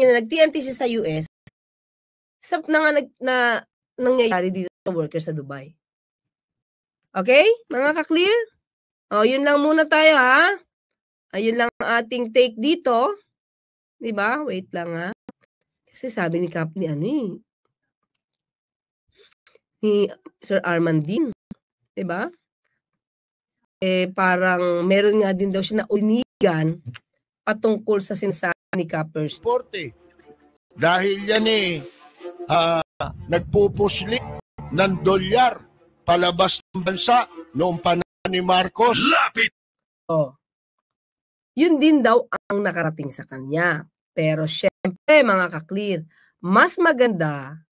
niya na nag-TNT siya sa US, nangyayari dito sa workers sa Dubai. Okay? Mga ka-clear? O, yun lang muna tayo, ha? Ayun lang ang ating take dito. Diba? Wait lang, ha? Kasi sabi ni ni Sir Armandin, diba? Parang meron nga din daw siya na unigan patungkol sa sinasabi ni Kappers. Dahil yan nagpupusli ng dolyar palabas ng bansa noong panahon ni Marcos. Lapit! Yun din daw ang nakarating sa kanya. Pero syempre mga ka-clear, mas maganda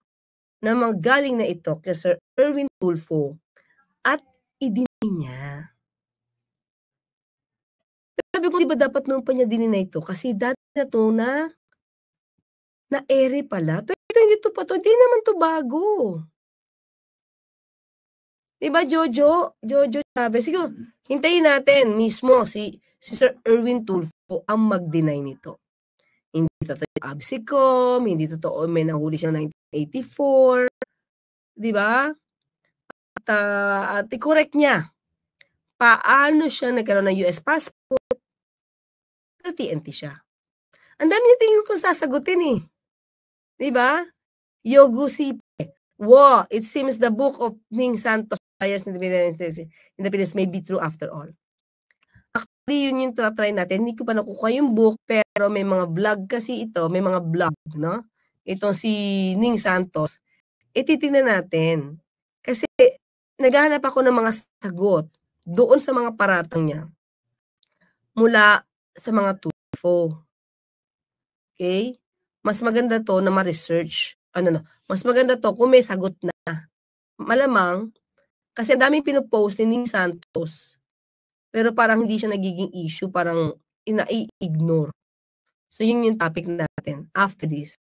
na magaling na ito kay Sir Erwin Tulfo at idinay niya. Sabi ko, di ba dapat noon pa niya dininay ito? Kasi dati na ito na ere pala. 2022 pa ito, di naman ito bago. Diba, Jojo? Jojo Chavez. Sige, hintayin natin mismo si Sir Erwin Tulfo ang mag-deny nito. Hindi totoo yung Absicom, hindi totoo may nahuli siyang 1984. Diba? At i-correct niya. Paano siya nagkaroon ng US passport? Pero TNT siya. Ang dami niya tingin ko sasagutin eh. Diba? Yogu Sipe. Wow, it seems the book of Ning Santos in the Philippines may be true after all. Actually, yun yung try natin. Hindi ko pa nakukuha yung book, pero may mga vlog kasi ito, may mga vlog, no? Itong si Ning Santos, titignan natin. Kasi naghahanap ako ng mga sagot doon sa mga paratang niya mula sa mga Tulfo. Okay? Mas maganda to na ma-research. Mas maganda to kung may sagot na. Malamang, kasi daming pinopost ni Ning Santos, pero parang hindi siya nagiging issue, parang ina-ignore. So, yun yung topic natin after this.